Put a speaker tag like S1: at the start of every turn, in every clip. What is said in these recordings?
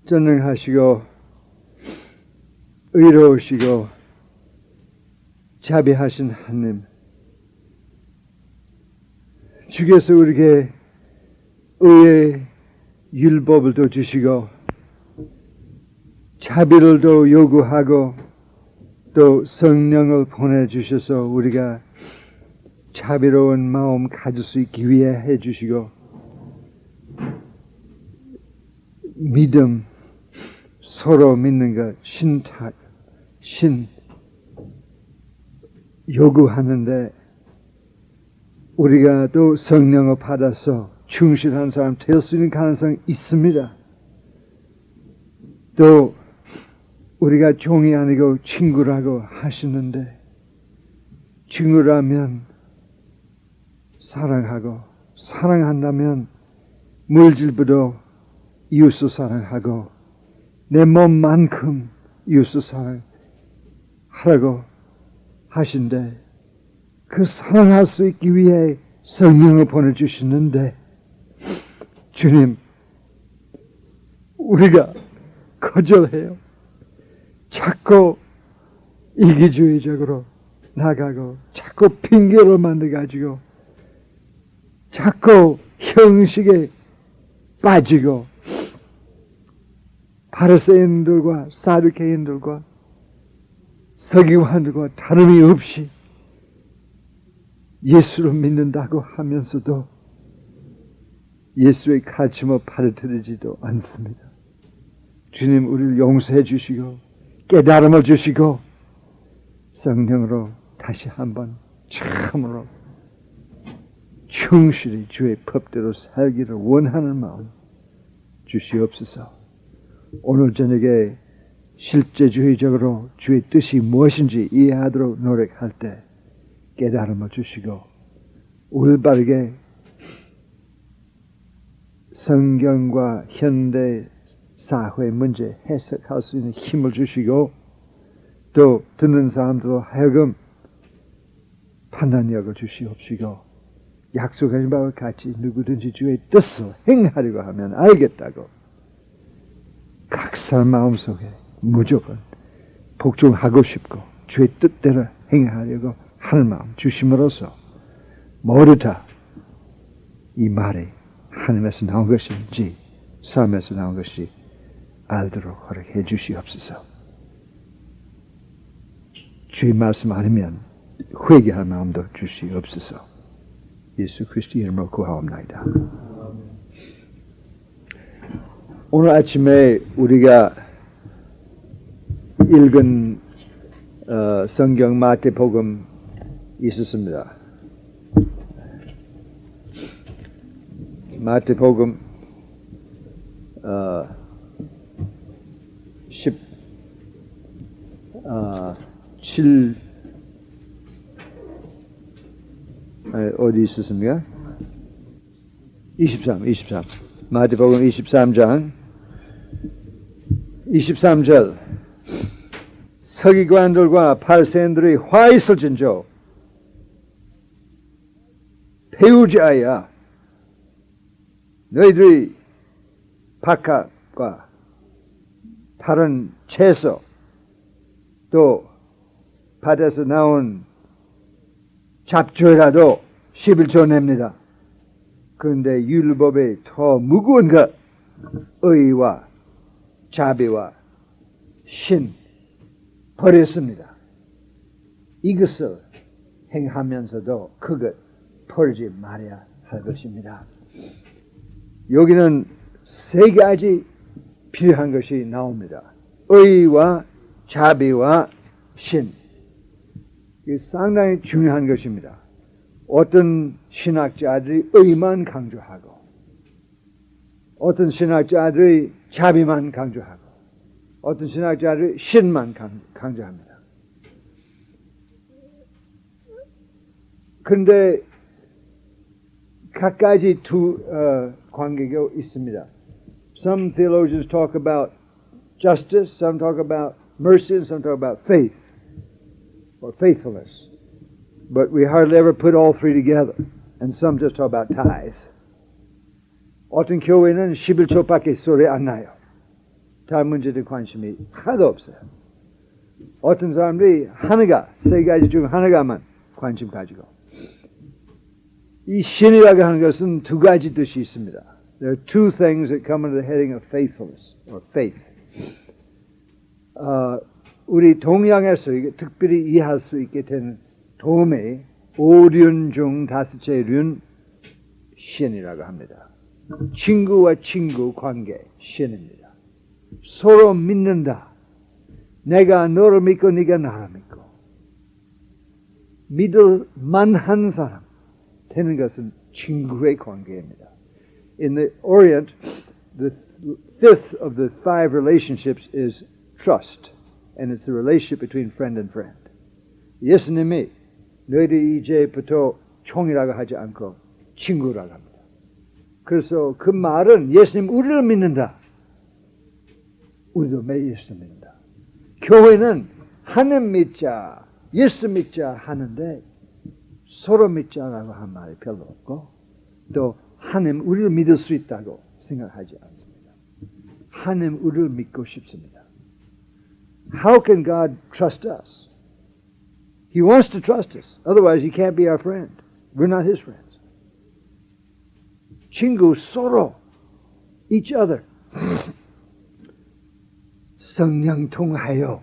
S1: 전능하시고 의로우시고 자비하신 하나님, 주께서 우리에게 의의 율법을 또 주시고 자비를 또 요구하고 또 성령을 보내주셔서 우리가 자비로운 마음 가질 수 있기 위해 해주시고, 믿음, 서로 믿는 것, 신 요구하는데 우리가 또 성령을 받아서 충실한 사람 될 수 있는 가능성이 있습니다. 또 우리가 종이 아니고 친구라고 하시는데, 친구라면 사랑하고, 사랑한다면 물질보다 이웃을 사랑하고 내 몸만큼 이웃을 사랑하라고 하신데, 그 사랑할 수 있기 위해 성령을 보내주시는데, 주님, 우리가 거절해요. 자꾸 이기주의적으로 나가고 자꾸 핑계를 만들어가지고 자꾸 형식에 빠지고 바리새인들과 사두개인들과 서기관들과 다름이 없이 예수를 믿는다고 하면서도 예수의 가르침을 받아들이지도 않습니다. 주님, 우리를 용서해 주시고 깨달음을 주시고 성령으로 다시 한번 참으로 충실히 주의 법대로 살기를 원하는 마음 주시옵소서. 오늘 저녁에 실제주의적으로 주의 뜻이 무엇인지 이해하도록 노력할 때 깨달음을 주시고, 올바르게 성경과 현대 사회 문제 해석할 수 있는 힘을 주시고, 또 듣는 사람들로 하여금 판단력을 주시옵시고, 약속하신 바와 같이 누구든지 주의 뜻을 행하려고 하면 알겠다고 각 사람 마음속에 무조건 복종하고 싶고 주의 뜻대로 행하려고 하는 마음 주심으로써 모두 다 이 말이 하나님에서 나온 것인지 삶에서 나온 것이 알도록 허락해 주시옵소서. 주의 말씀 아니면 회개할 마음도 주시옵소서. 예수 그리스도 이름으로 구하옵나이다. 오늘 아침에 우리가 읽은 성경 마태복음 있었습니다. 마태복음 17 어디 있었습니까? 23 마태복음 23장 23절 서기관들과 바리새인들이 화 있을진저 배우자야, 너희들이 박학과 다른 채소 또 밭에서 나온 잡초라도 11조 냅니다. 그런데 율법에 더 무거운 것, 의와 자비와 신 버렸습니다. 이것을 행하면서도 그것 버리지 말아야 할 것입니다. 여기는 세 가지 필요한 것이 나옵니다. 의와 자비와 신. 이게 상당히 중요한 것입니다. 어떤 신학자들이 의만 강조하고, 어떤 신학자들이 자비만 강조하고, 어떤 신학자들이 신만 강조합니다. 그런데 각가지 두 관계가 있습니다. Some theologians talk about justice, some talk about mercy, and some talk about faith or faithfulness. But we hardly ever put all three together. And some just talk about tithes. 어떤 교회는 11조밖에 소리 안 나요. 다른 문제에 관심이 하나도 없어요. 어떤 사람들이 하나가, 세 가지 중 하나가만 관심 가지고. 이 신이라고 하는 것은 두 가지 뜻이 있습니다. There are two things that come under the heading of faithfulness, or faith. 우리 동양에서 특별히 이해할 수 있게 된 도움의 5륜 중 5륜 신이라고 합니다. 친구와 친구 관계, 신입니다. 서로 믿는다. 내가 너를 믿고 네가 나를 믿고. 믿을 만한 사람 되는 것은 친구의 관계입니다. In the Orient, the fifth of the 5 relationships is trust. And it's the relationship between friend and friend. 예수님이 너희들이 이제부터 총이라고 하지 않고 친구라고 합니다. 그래서 그 말은 예수님 우리를 믿는다. 우리도 매일 예수 믿는다. 교회는 하나님 믿자, 예수 믿자 하는데 서로 믿자라고 한 말이 별로 없고 또 하나님 우리를 믿을 수 있다고 생각하지 않습니다. 하나님 우리를 믿고 싶습니다. How can God trust us? He wants to trust us. Otherwise, He can't be our friend. We're not His friends. 친구 서로, each other. 성령 통하여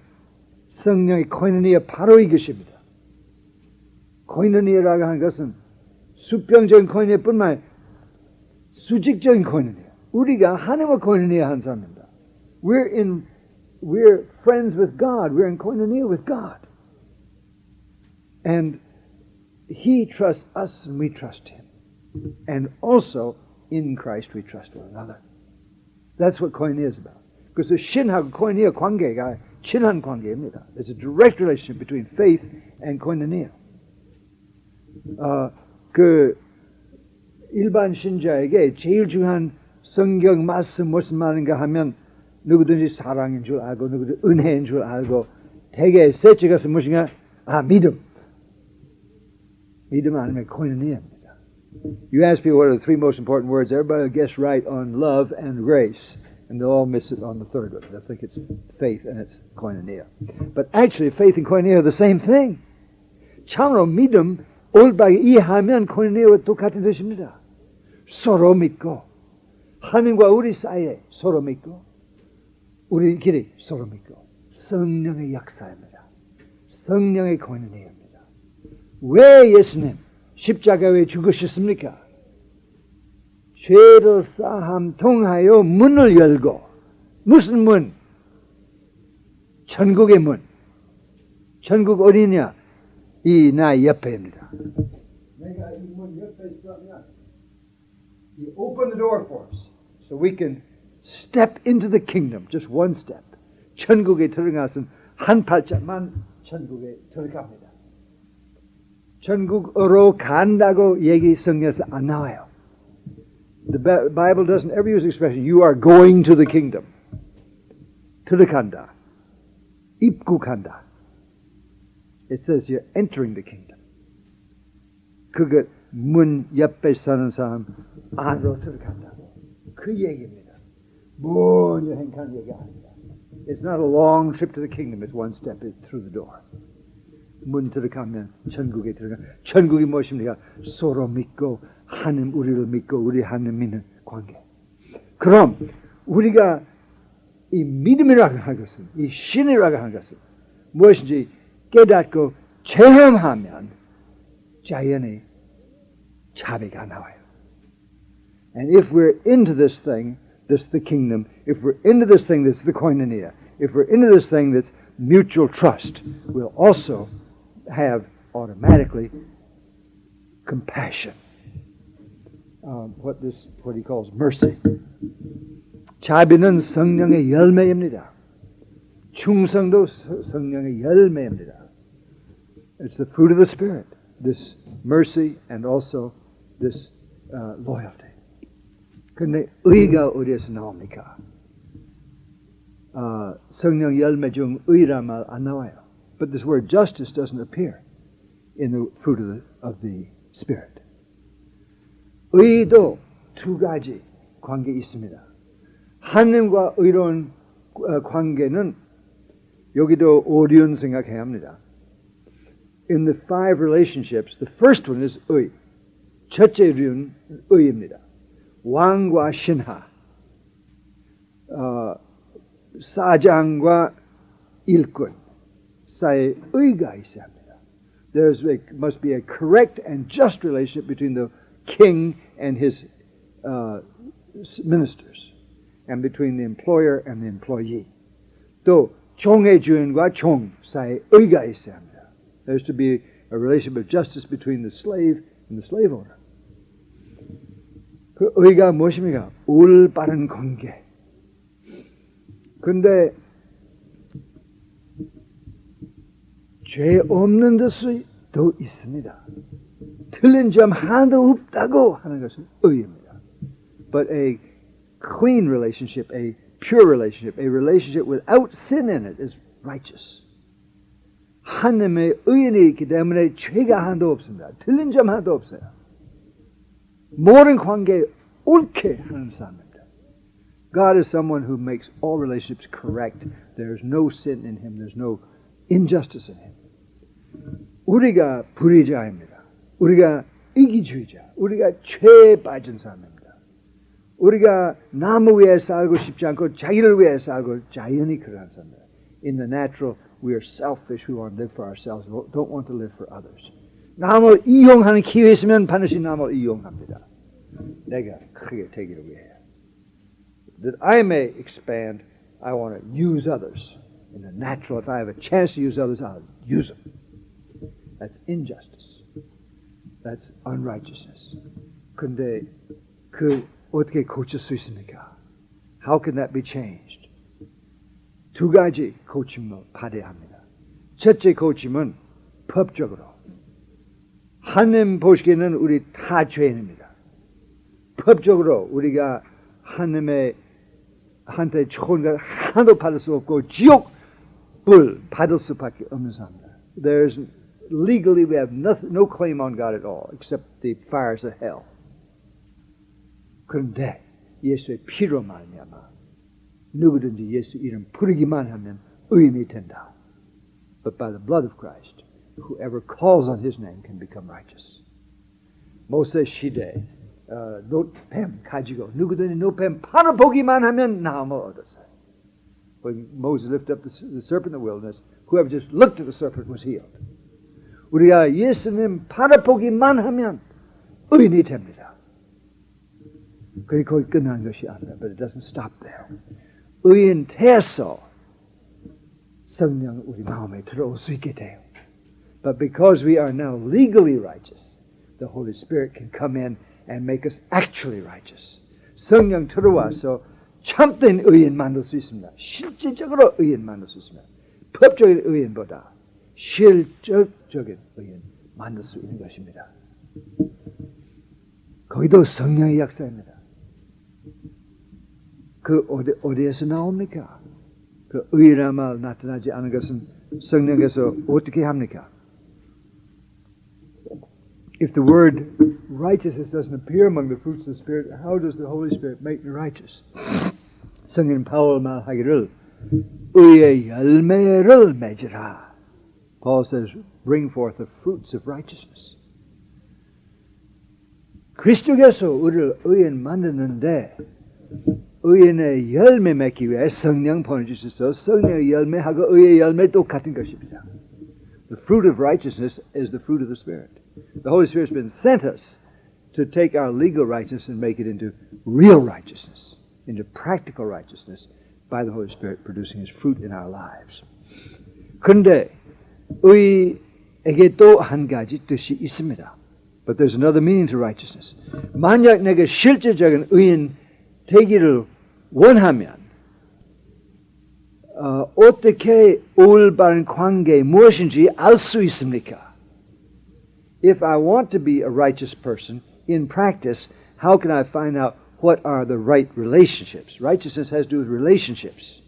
S1: 성령의 코이노니아 바로 이것입니다. 코이노니아라고 하는 것은 수평적인 코이노니아뿐만 아니라 수직적인 코이노니아. 우리가 하나님과 코이노니아 한 사람입니다. We're friends with God. We're in koinonia with God. And He trusts us and we trust Him. And also, in Christ, we trust one another. That's what koinonia is about. 그래서 신하고 koinonia 관계가 친한 관계입니다. There's a direct relationship between faith and koinonia. 그 일반 신자에게 제일 중요한 성경 말씀 무슨 말인가 하면 누구든지 사랑인 줄 알고 누구든지 은혜인 줄 알고 대개 셋째 것은 무엇인가? 믿음. 믿음 아니면 코이노니아입니다. You ask people what are the 3 most important words, everybody will guess right on love and grace, and they'll all miss it on the third one. They'll think it's faith and it's koinonia. But actually faith and koinonia are the same thing. 참으로 믿음, 올바르게 이해하면 코이노니아와 똑같은 뜻입니다. 서로 믿고 하나님과 우리 사이에 서로 믿고 우리끼리 서로 믿고 성령의 역사입니다. 성령의 코이노니아입니다. 왜 예수님 십자가에 죽으셨습니까? 죄를 사함 통하여 문을 열고 무슨 문? 천국의 문. 천국 어디냐? 이 나 옆에입니다. 내가 이 문 옆에 있으면 You open the door for us so we can step into the kingdom, just one step. 천국에 들어가서는 한 발짝만 천국에 들어갑니다. 천국으로 간다고 얘기 성경에서 안 나와요. The Bible doesn't ever use the expression you are going to the kingdom. 들어간다. 입국한다. It says you're entering the kingdom. 그것 문 옆에 서는 사람 안으로 들어간다고. 그 얘기입니다. 먼 여행 가는 얘기 아닙니다. It's not a long trip to the kingdom. It's one step through the door. 문 들어가면 천국에 들어가. 천국이 무엇입니까? 서로 믿고 하나님 우리를 믿고 우리 하나님 믿는 관계. 그럼 우리가 이 믿음이라고 하는 것은 이 신이라고 하는 것은 무엇인지 깨닫고 체험하면 자연히 자비가 나와요. And if we're into this thing, this the kingdom, if we're into this thing that's the koinonia, if we're into this thing that's mutual trust, we'll also have automatically compassion. What he calls mercy. 자비는 성령의 열매입니다. 충성도 성령의 열매입니다. It's the fruit of the Spirit. This mercy and also this loyalty. 근데 의가 어디에서 나옵니까? 성령 열매 중 의란 말 안 나와요. But this word justice doesn't appear in the fruit of the Spirit. 의도 두 가지 관계 있습니다. 하나님과 의로운 관계는 여기도 오리온 생각해야 합니다. In the 5 relationships, the first one is 의. 첫째 류는 의입니다. 왕과 신하, 사장과 일꾼 사이에 의가 있어야 합니다. There must be a correct and just relationship between the king and his ministers, and between the employer and the employee. 또 종의 주인과 종 사이에 의가 있어야 합니다. There's to be a relationship of justice between the slave and the slave owner. 그 의가 무엇입니까? 올바른 관계. 근데 죄 없는 데도 있습니다. 틀린 점 하나도 없다고 하는 것은 의입니다. But a clean relationship, a pure relationship, a relationship without sin in it is righteous. 하나님의 의인이 있기 때문에 죄가 하나도 없습니다. 틀린 점 하나도 없어요. 모든 관계 옳게 하는 사람입니다. God is someone who makes all relationships correct. There's no sin in him. There's no injustice in him. 우리가 불의자입니다. 우리가 이기주의자. 우리가 죄에 빠진 사람입니다. 우리가 나무 위에 살고 싶지 않고 자기를 위해 살고 자연히 그러한 사람입니다. In the natural, we are selfish. We want to live for ourselves. We don't want to live for others. 남을 이용하는 기회 있으면 반드시 남을 이용합니다. 내가 크게 되기를 위해. That I may expand, I want to use others. In the natural, if I have a chance to use others, I'll use them. That's injustice. That's unrighteousness. 근데 그 어떻게 고칠 수 있습니까? How can that be changed? 2 가지 고침을 받아야 합니다. 첫째 고침은 법적으로. 하나님 보시기에는 우리 다 죄인입니다. 법적으로 우리가 하나님의 한테 좋은 것 하나도 받을 수 없고 지옥불 받을 수밖에 없는 사람입니다. There's legally we have no claim on God at all except the fires of hell. 그런데 예수의 피로 말미암아 누구든지 예수 이름 부르기만 하면 의인이 된다. But by the blood of Christ, whoever calls on His name can become righteous. 모세 시대 노뱀 가지고 누구든지 노뱀 팔을 보기만 하면 나음을 얻었어요. When Moses lifted up the serpent in the wilderness, whoever just looked at the serpent was healed. 우리가 예수님 팔을 보기만 하면 의인이 됩니다. 그게 거기 끝난 것이 아니라, but it doesn't stop there. 의인 돼서 성령 우리 마음에 들어올 수 있게 돼요. But because we are now legally righteous, the Holy Spirit can come in and make us actually righteous. 성령 들어와서 참된 의인 만들 수 있습니다. 실질적으로 의인 만들 수 있습니다. 법적인 의인보다 실질적인 의인 만들 수 있는 것입니다. 거기도 성령의 역사입니다. 그 어디에서 나옵니까? 그 의라는 말 나타나지 않은 것은 성령께서 어떻게 합니까? If the word righteousness doesn't appear among the fruits of the Spirit, how does the Holy Spirit make me righteous? 성인 바울 말하기를 의의 열매를 맺으라. Paul says, bring forth the fruits of righteousness. 그리스도께서 우리를 의인 만드는데 의인의 열매 맺기 위해 성령 보내주셔서 성령의 열매하고 의의 열매 똑같은 것입니다. The fruit of righteousness is the fruit of the Spirit. The Holy Spirit has been sent us to take our legal righteousness and make it into real righteousness, into practical righteousness by the Holy Spirit producing His fruit in our lives. 그런데 의에게 또 한 가지 뜻이 있습니다. But there's another meaning to righteousness. 만약 내가 실질적인 의인 되기를 원하면 어떻게 올바른 관계 무엇인지 알 수 있습니까? If I want to be a righteous person in practice, how can I find out what are the right relationships? Righteousness has to do with relationships.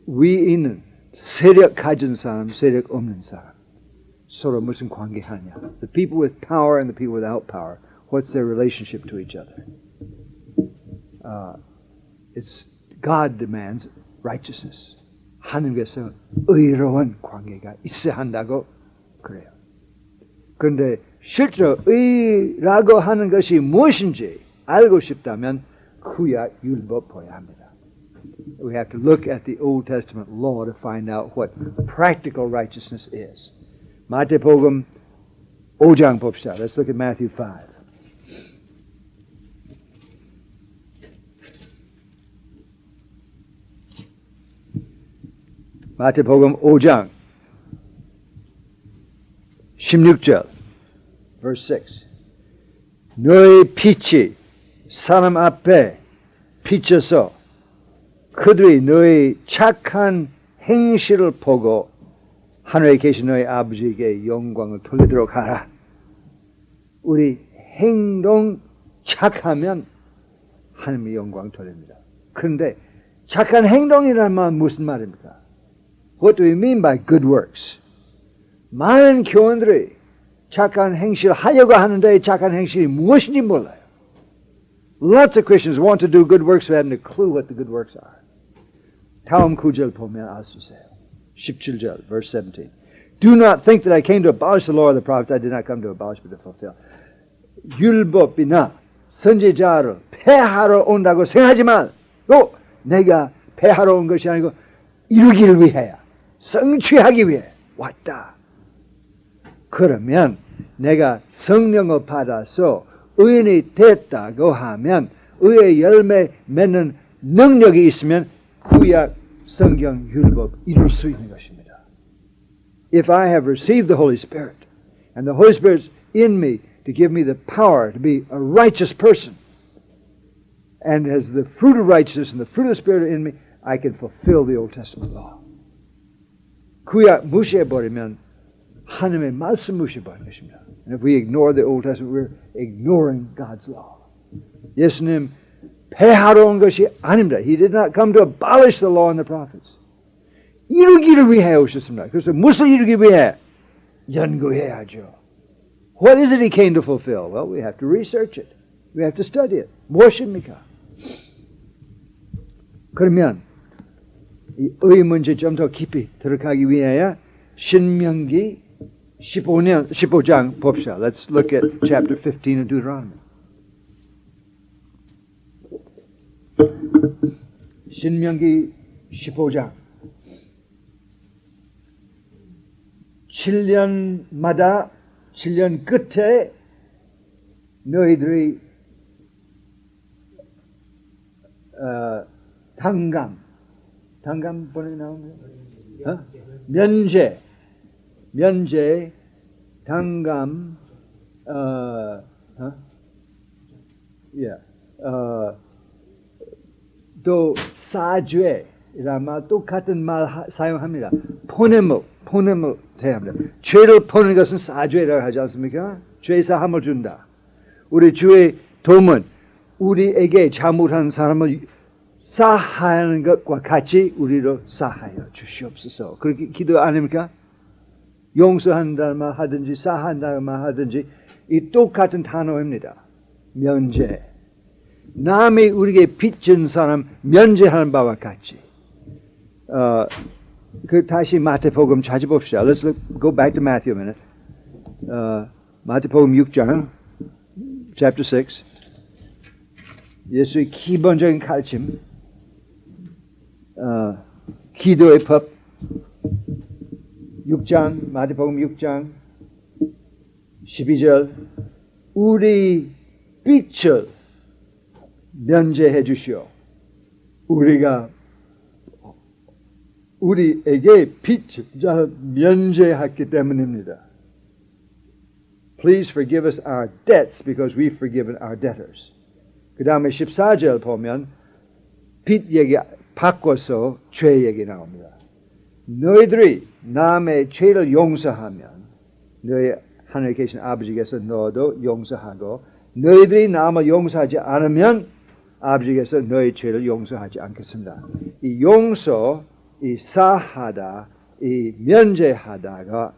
S1: 위에 있는 세력 가진 사람, 세력 없는 사람 서로 무슨 관계하냐? The people with power and the people without power, what's their relationship to each other? it's God demands righteousness. 하나님께서 의로운 관계가 있어야 한다고 그래요. 그런데 실제로 의라고 하는 것이 무엇인지 알고 싶다면 구약 율법 보아야 합니다. We have to look at the Old Testament law to find out what practical righteousness is. 마태복음 5장 봅시다. Let's look at Matthew 5. 마태복음 5장 16절 verse 6 너희 빛이 사람 앞에 비춰서 그들이 너희 착한 행실을 보고 하늘에 계신 너희 아버지에게 영광을 돌리도록 하라. 우리 행동 착하면 하나님의 영광 돌립니다. 그런데 착한 행동이라는 말은 무슨 말입니까? What do we mean by good works? 많은 교원들이 착한 행실을 하려고 하는데 착한 행실이 무엇인지 몰라요. Lots of Christians want to do good works who haven't a clue what the good works are. 다음 구절 보면 알 수 있어요. 17절, verse 17. Do not think that I came to abolish the law of the prophets. I did not come to abolish but to fulfill. 율법이나 선지자를 폐하러 온다고 생각하지 말고 내가 폐하러 온 것이 아니고 이루기를 위하여 성취하기 위해 왔다. 그러면 내가 성령을 받아서 의인이 됐다고 하면 의의 열매 맺는 능력이 있으면 구약 성경 율법 이룰 수 있는 것입니다. If I have received the Holy Spirit and the Holy Spirit's in me to give me the power to be a righteous person and has the fruit of righteousness and the fruit of the Spirit in me, I can fulfill the Old Testament law. 구약 무시해버리면 하나님의 말씀 무시해버리는 것입니다. And if we ignore the Old Testament, we're ignoring God's law. 예수님 폐하러 온 것이 아닙니다. He did not come to abolish the law and the prophets. 이루기를 위해 오셨습니다. 그래서 무엇을 이루기 위해? 연구해야죠. What is it he came to fulfill? Well, we have to research it. We have to study it. 무엇입니까? 그러면 이 의 문제 좀 더 깊이 들어가기 위하여 신명기 15장 봅시다. Let's look at chapter 15 of Deuteronomy. 신명기 15장 7년마다 7년 끝에 너희들이 단감 번역이 나오네요. 면제 단감 또 사죄라는 말 똑같은 말 사용합니다. 포냄을 대합니다. 죄를 포는 것은 사죄라고 하지 않습니까? 죄 사함을 준다. 우리 주의 도움은 우리에게 잘못한 사람을 사하는 것과 같이 우리로 사하여 주시옵소서. 그렇게 기도 아닙니까? 용서한다는 말 하든지 사한다는 말 하든지 이 똑같은 단어입니다. 면제. 남이 우리에게 빚진 사람 면제하는 바와 같이. 다시 마태복음 찾아봅시다. Let's go back to Matthew a minute. 마태복음 6장, chapter 6. 예수의 기본적인 가르침, 기도의 법, 6장, 마태복음 6장, 12절. 우리 빚을 면제해 주시오. 우리에게 빚을 면제했기 때문입니다. Please forgive us our debts because we've forgiven our debtors. 그 다음에 14절 보면 빚 얘기 바꿔서 죄 얘기 나옵니다. 너희들이 남의 죄를 용서하면 너희 하늘에 계신 아버지께서 너도 용서하고 너희들이 남을 용서하지 않으면 아버지께서 너희 죄를 용서하지 않겠습니다. 이 용서, 이 사하다, 이 면제하다가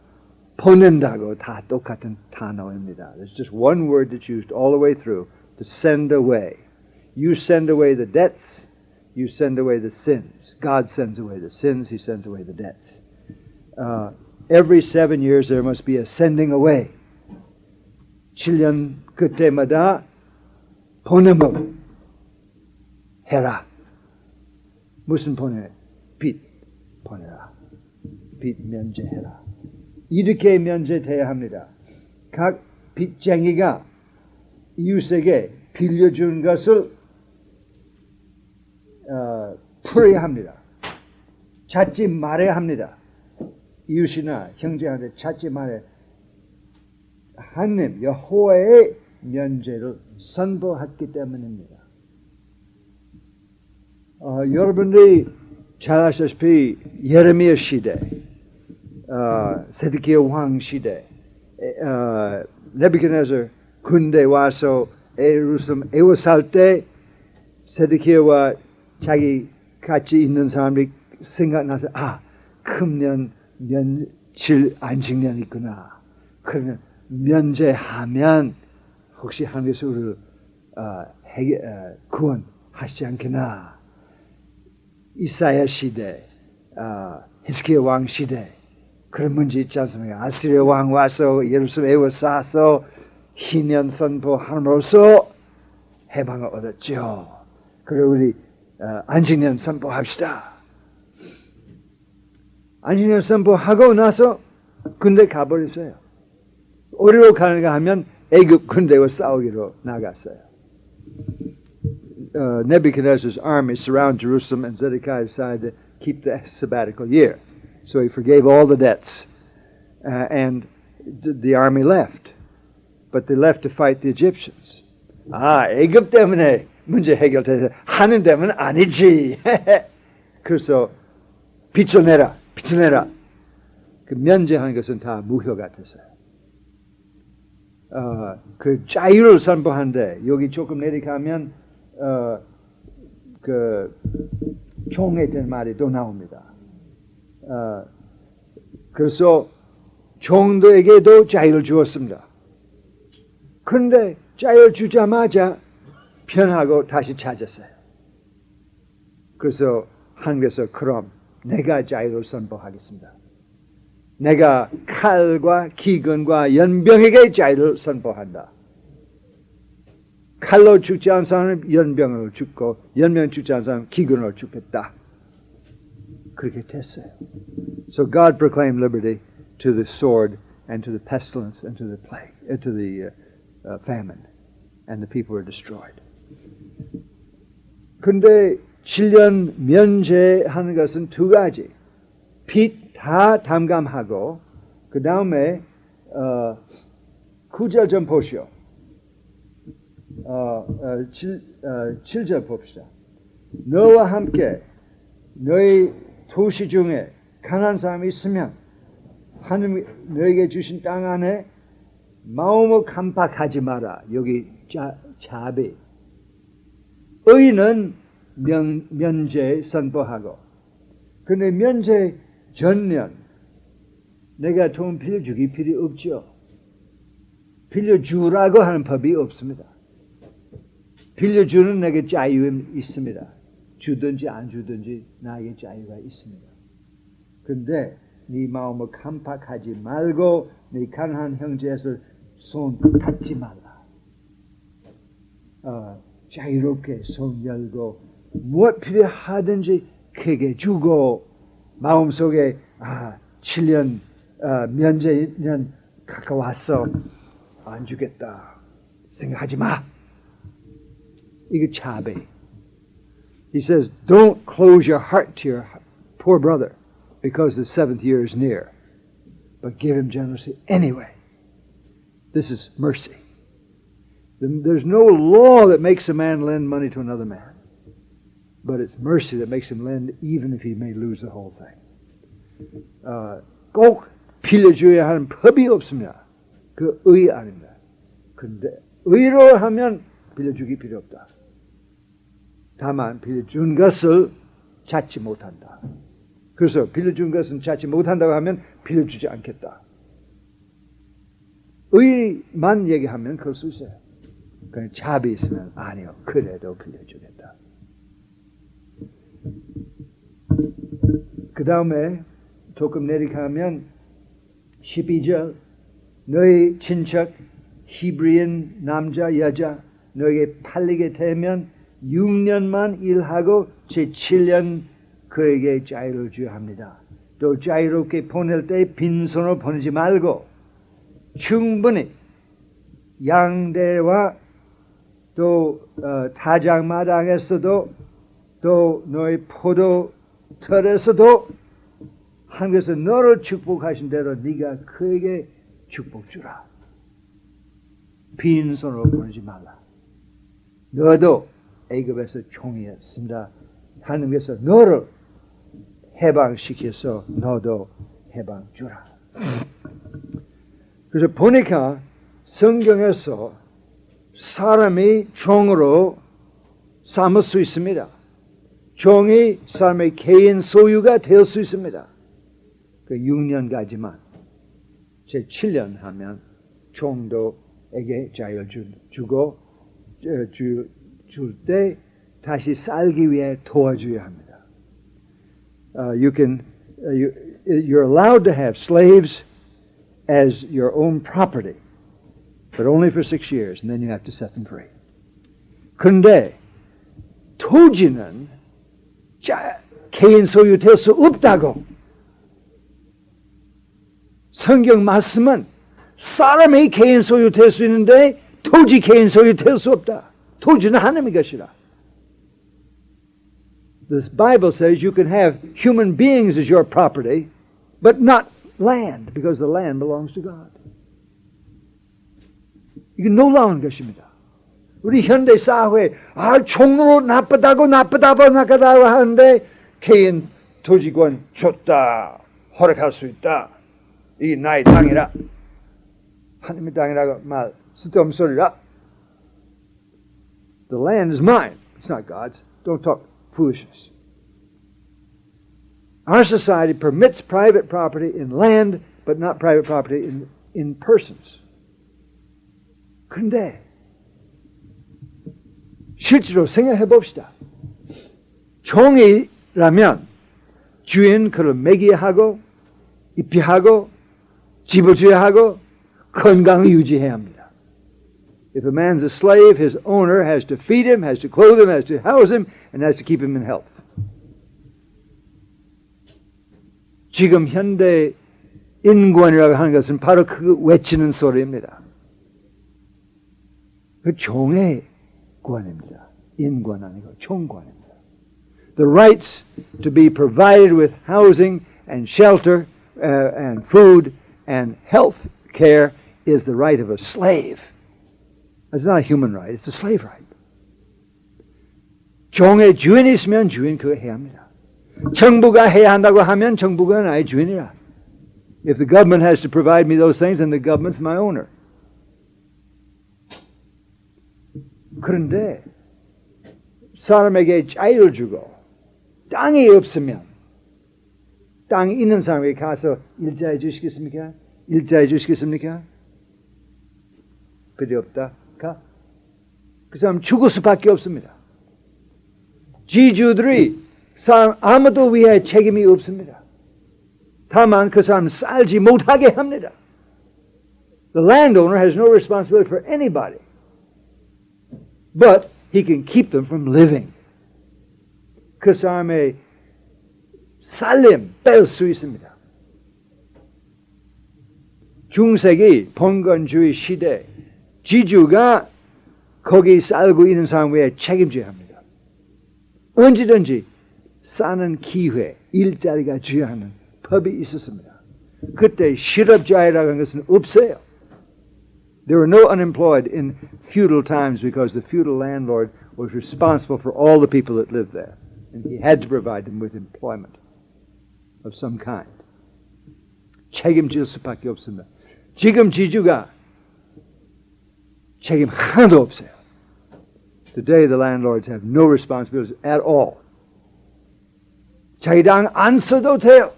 S1: 보낸다고 다 똑같은 단어입니다. There's just one word that's used all the way through to send away. You send away the debts, you send away the sins. God sends away the sins, He sends away the debts. Every 7 years there must be a sending away. 7년 그때마다 보냄을 해라. 무슨 보내? 빚 보내라. 빚 면제해라. 이렇게 면제돼야 합니다. 각 빚쟁이가 이웃에게 빌려준 것을 풀어야 합니다. 찾지 말아야 합니다. 이웃이나 형제한테 찾지 말아야. 하나님 여호와의 면제를 선포했기 때문입니다. 여러분들이 잘 아시다시피 예레미야 시대, 세데키야 왕 시대, 네부갓네살 군대 와서 예루살렘 에워쌀 때 세데키야와 자기 같이 있는 사람들이 생각나서 금년 안식년 있구나. 그러면 면제하면 혹시 하나님께서 우리를 구원하시지 않겠나. 이사야 시대, 히스기야 왕 시대 그런 문제 있지 않습니까? 아시리아 왕 와서 예루살렘 에워싸서 희년 선포함으로써 해방을 얻었죠. 그리고 우리 안식년 선포합시다. 안식년 선포하고 나서 군대 가버렸어요. 어디로 가는가 하면 애굽 군대와 싸우기로 나갔어요. Nebuchadnezzar's army surrounded Jerusalem, and Zedekiah decided to keep the sabbatical year. So he forgave all the debts, and the army left. But they left to fight the Egyptians. 애굽 때문에 문제 해결돼서 하는 데면 아니지. 그래서 빚을 내라. 그 면제하는 것은 다 무효 같았어요. 그 자유를 선포하는데 여기 조금 내려가면 그 종에 대한 말이 또 나옵니다. 그래서 종들에게도 자유를 주었습니다. 그런데 자유를 주자마자 편하고 다시 찾았어요. 그래서 하나님께서 그럼 내가 자유를 선포하겠습니다. 내가 칼과 기근과 연병에게 자유를 선포한다. 칼로 죽지 않은 사람은 연병으로 죽고 연병 죽지 않은 사람은 기근으로 죽겠다. 그렇게 됐어요. So God proclaimed liberty to the sword and to the pestilence and to the plague, to the famine, and the people were destroyed. 근데 7년 면제하는 것은 두 가지. 빚 다 담감하고 그 다음에 9절 좀 보시오. 7절 봅시다. 너와 함께 너희 도시 중에 가난한 사람이 있으면 하나님이 너에게 주신 땅 안에 마음을 깜빡하지 마라. 여기 자비. 의는 면제 선포하고. 근데 면제 전년 내가 돈 빌려주기 필요 없죠. 빌려주라고 하는 법이 없습니다. 빌려주는 내게 자유가 있습니다. 주든지 안 주든지 나에게 자유가 있습니다. 근데 네 마음을 깜빡하지 말고 네 가난한 형제에서 손 닫지 말라. 자유롭게 손 열고 무엇 필요하든지 크게 주고 마음속에 7년 면제년 가까웠어. 안 주겠다. 생각하지 마. 이게 자비. He says, don't close your heart to your poor brother because the 7th year is near, but give him generously anyway. This is mercy. There's no law that makes a man lend money to another man. But it's mercy that makes him lend even if he may lose the whole thing. 꼭 빌려줘야 하는 법이 없습니다. 그 의 아닙니다. 근데 의로 하면 빌려주기 필요 없다. 다만 빌려준 것을 찾지 못한다. 그래서 빌려준 것은 찾지 못한다고 하면 빌려주지 않겠다. 의만 얘기하면 그럴 수 있어요. 그 잡이 있으면 아니요. 그래도 빌려주겠다. 그 다음에 조금 내려가면 12절 너희 친척 히브리인 남자 여자 너에게 팔리게 되면 6년만 일하고 제7년 그에게 자유를 주어야 합니다. 또 자유롭게 보낼 때 빈손으로 보내지 말고 충분히 양대와 또 타작마당에서도 또 너희 포도털에서도 하나님께서 너를 축복하신 대로 네가 그에게 축복 주라. 빈손으로 보내지 말라. 너도 애굽에서 종이었습니다. 하나님께서 너를 해방시켜서 너도 해방 주라. 그래서 보니까 성경에서 사람이 종으로 삼을 수 있습니다. 종이 사람의 개인 소유가 될 수 있습니다. 그 6년까지만. 제 7년 하면 종도에게 자유를 주고 줄 때 다시 살기 위해 도와줘야 합니다. You're allowed to have slaves as your own property, but only for 6 years, and then you have to set them free. 그런데 토지는 개인 소유 될 수 없다고. 성경 말씀은 사람의 개인 소유 될 수 있는데 토지 개인 소유 될 수 없다. 토지는 하나님의 것이라. This Bible says you can have human beings as your property, but not land, because the land belongs to God. 이게 놀라운 것입니다. 우리 현대 사회 종으로 나쁘다고 하는데 개인 토지권 줬다, 허락할 수 있다. 이 나의 땅이라, 하나님의 땅이라고 말 쓸데없는 소리라. The land is mine. It's not God's. Don't talk foolishness. Our society permits private property in land, but not private property in persons. 그런데 실제로 생각해 봅시다. 종이라면 주인 그를 먹여야 하고 입혀야 하고 집을 줘야 하고 건강을 유지해야 합니다. If a man's a slave, his owner has to feed him, has to clothe him, has to house him, and has to keep him in health. 지금 현대 인권이라고 하는 것은 바로 그 외치는 소리입니다. 그 종의 권입니다. 인권 아니고 종권입니다. The rights to be provided with housing and shelter and food and health care is the right of a slave. It's not a human right, it's a slave right. 종의 주인이 있으면 주인 그거 해야 합니다. 정부가 해야 한다고 하면 정부가 나의 주인이라. If the government has to provide me those things, then the government's my owner. 그런데 사람에게 자유를 주고 땅이 없으면 땅이 있는 사람에게 가서 일자해 주시겠습니까? 일자해 주시겠습니까? 필요 없다. 가. 그 사람 죽을 수밖에 없습니다. 지주들이 사람 아무도 위해 책임이 없습니다. 다만 그 사람 살지 못하게 합니다. The landowner has no responsibility for anybody, but he can keep them from living. 그 사람의 살림 뺄 수 있습니다. 중세기 봉건주의 시대 지주가 거기 살고 있는 사람 위에 책임져야 합니다. 언제든지 사는 기회, 일자리가 줘야 하는 법이 있었습니다. 그때 실업자라는 것은 없어요. There were no unemployed in feudal times because the feudal landlord was responsible for all the people that lived there. And he had to provide them with employment of some kind. 책임질 수밖에 없습니다. 지금 지주가 책임 하나도 없어요. Today the landlords have no responsibilities at all. 자기 땅 안 써도 돼요.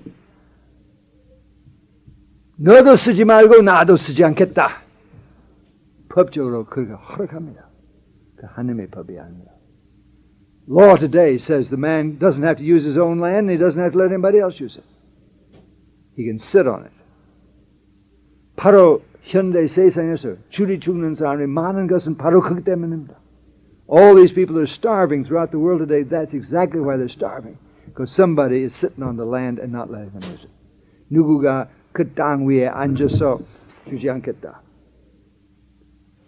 S1: 너도 쓰지 말고 나도 쓰지 않겠다. 법적으로 그렇게 허락합니다. 그 하나님의 법이 아니라. Law today says the man doesn't have to use his own land and he doesn't have to let anybody else use it. He can sit on it. 바로 현대 세상에서 줄이 죽는 사람이 많은 것은 바로 그것 때문입니다. All these people are starving throughout the world today. That's exactly why they're starving. Because somebody is sitting on the land and not letting them use it. 누구가 그 땅 위에 앉아서 주지 않겠다.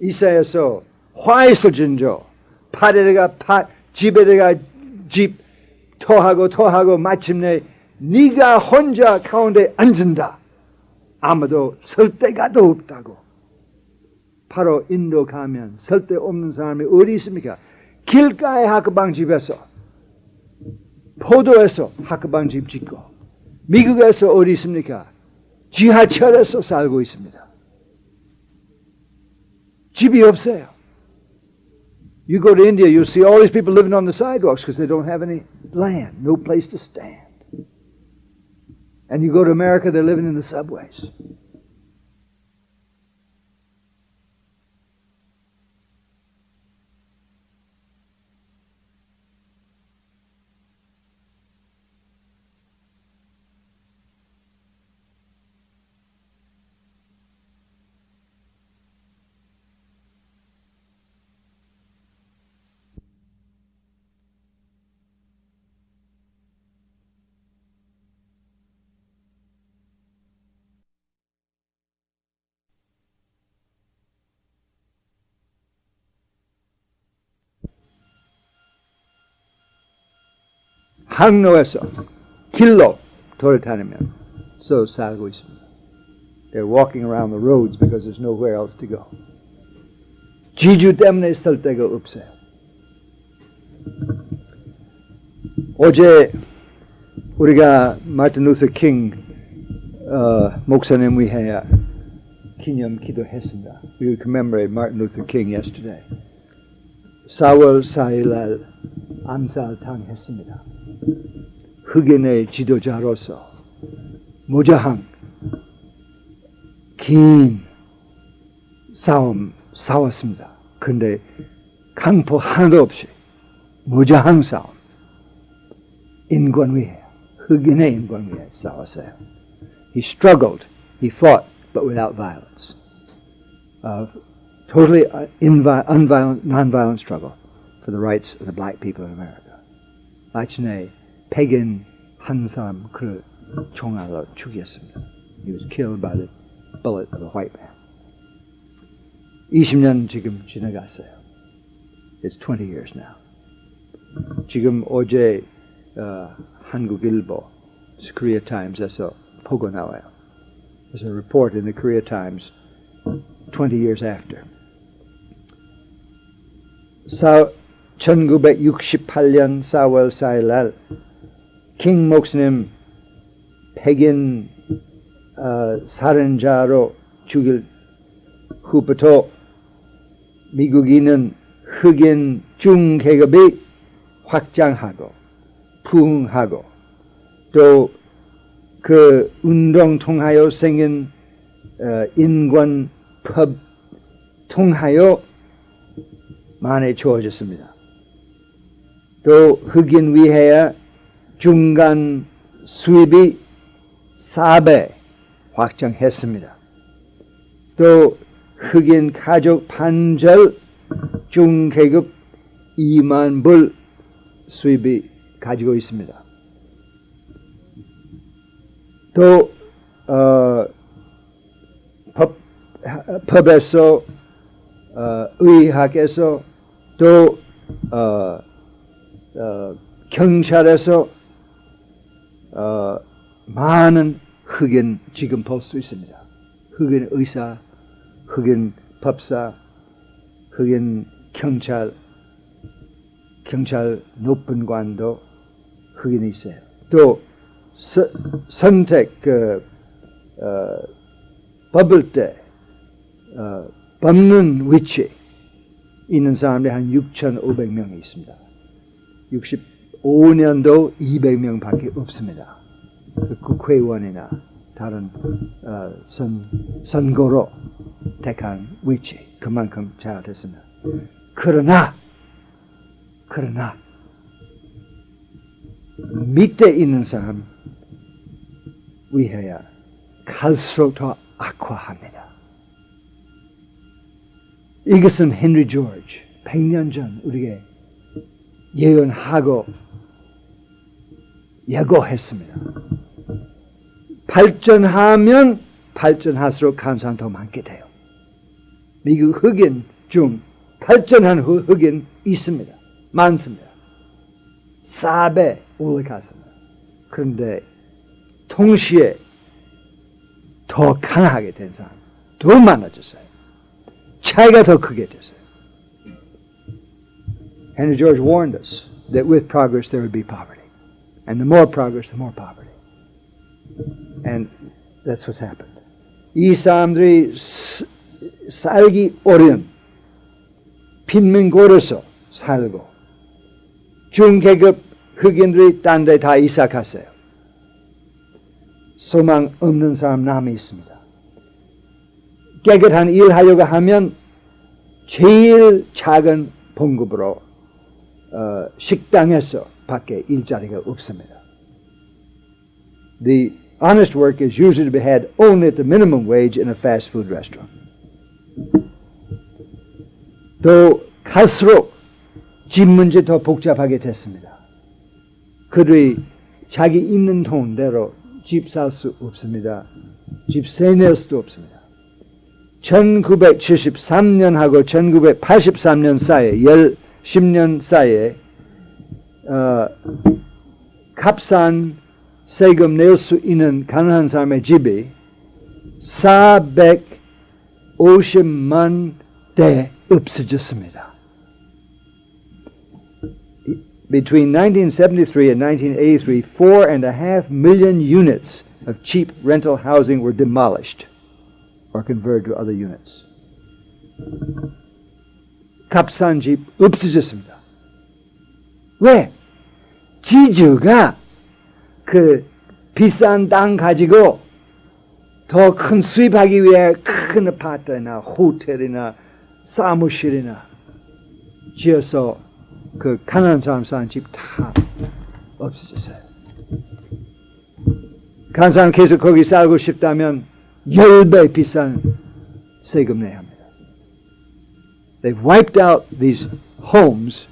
S1: 이사야서 화에서 진저 팔에다가 집에다가 집 토하고 마침내 네가 혼자 가운데 앉은다. 아무도 설 데가 더 없다고. 바로 인도 가면 설 데 없는 사람이 어디 있습니까? 길가의 학구방집에서 포도에서 학구방집 짓고 미국에서 어디 있습니까? 지하철에서 살고 있습니다. 집이 없어요. You go to India, you'll see all these people living on the sidewalks because they don't have any land, no place to stand. And you go to America, they're living in the subways. 항로에서 길로 돌아다니면서 살고 있습니다. They're walking around the roads because there's nowhere else to go. 지주 때문에 설 데가 없어요. 어제 우리가 마틴 루터 킹 목사님 위해 기념 기도했습니다. We commemorate Martin Luther King yesterday. 4월 4일 날 암살당했습니다. 흑인의 지도자로서 무저항 긴 싸웠습니다. 그런데 강포 하나도 없이 무저항 싸움, 인권 위해, 흑인의 인권 위해 싸웠어요. He struggled, he fought, but without violence. Totally unviolent, non-violent struggle for the rights of the black people in America. 마침내 백인 한 사람 그를 총알로 죽였습니다. He was killed by the bullet of a white man. 20년 지금 지나갔어요. It's 20 years now. 지금 어제 한국일보, Korea Times에서 보고 나와요. There's a report in the Korea Times 20 years after. 1968년 4월 4일 날 킹 목사님 백인 살인자로 죽일 후부터 미국인은 흑인 중계급이 확장하고 부흥하고 또 그 운동 통하여 생긴 인권법 통하여 많이 좋아졌습니다. 또 흑인 위해 중간 수입이 4배 확장했습니다. 또 흑인 가족 반절 중계급 2만 불 수입이 가지고 있습니다. 또 법에서 의학에서 또 경찰에서 많은 흑인 지금 볼 수 있습니다. 흑인 의사, 흑인 법사, 흑인 경찰 높은 관도 흑인이 있어요. 또 선택 뽑을 때 뽑는 위치 있는 사람들이 한 6,500명이 있습니다. 65년도 200명밖에 없습니다. 그 국회의원이나 다른 선거로 택한 위치 그만큼 잘됐습니다. 그러나 그러나 밑에 있는 사람 위하여 갈수록 더 악화합니다. 이것은 헨리 조지 100년 전 우리에게 예언하고 예고했습니다. 발전하면 발전할수록 가능성이 더 많게 돼요. 미국 흑인 중 발전한 흑인 있습니다. 많습니다. 4배 올라갔습니다. 그런데 동시에 더 강하게 된 사람 더 많아졌어요. 차이가 더 크게 됐어요. Henry George warned us that with progress there would be poverty. And the more progress, the more poverty. And that's what's happened. 이 사람들이 살기 어려운 빈민골에서 살고 중계급 흑인들이 딴 데 다 이사 갔어요. 소망 없는 사람 남아 있습니다. 깨끗한 일 하려고 하면 제일 작은 봉급으로 식당에서 밖에 일자리가 없습니다. The honest work is usually to be had only at the minimum wage in a fast food restaurant. 또 갈수록 집 문제 더 복잡하게 됐습니다. 그들이 자기 있는 돈대로 집 살 수 없습니다. 집세 낼 수도 없습니다. 1973년하고 1983년 사이에 10년 사이에 값싼 세금 낼 수 있는 가난한 사람의 집이 450만 대 없어졌습니다. Between 1973 and 1983, 4.5 million units of cheap rental housing were demolished or converted to other units. 값싼 집 없어졌습니다. 왜? 지주가 그 비싼 땅 가지고 더 큰 수입하기 위해 큰 아파트나 호텔이나 사무실이나 지어서 그 가난한 사람 사는 집 다 없어졌어요. 가난한 사람 계속 거기 살고 싶다면 10배 비싼 세금 내야 합니다. They've wiped out these homes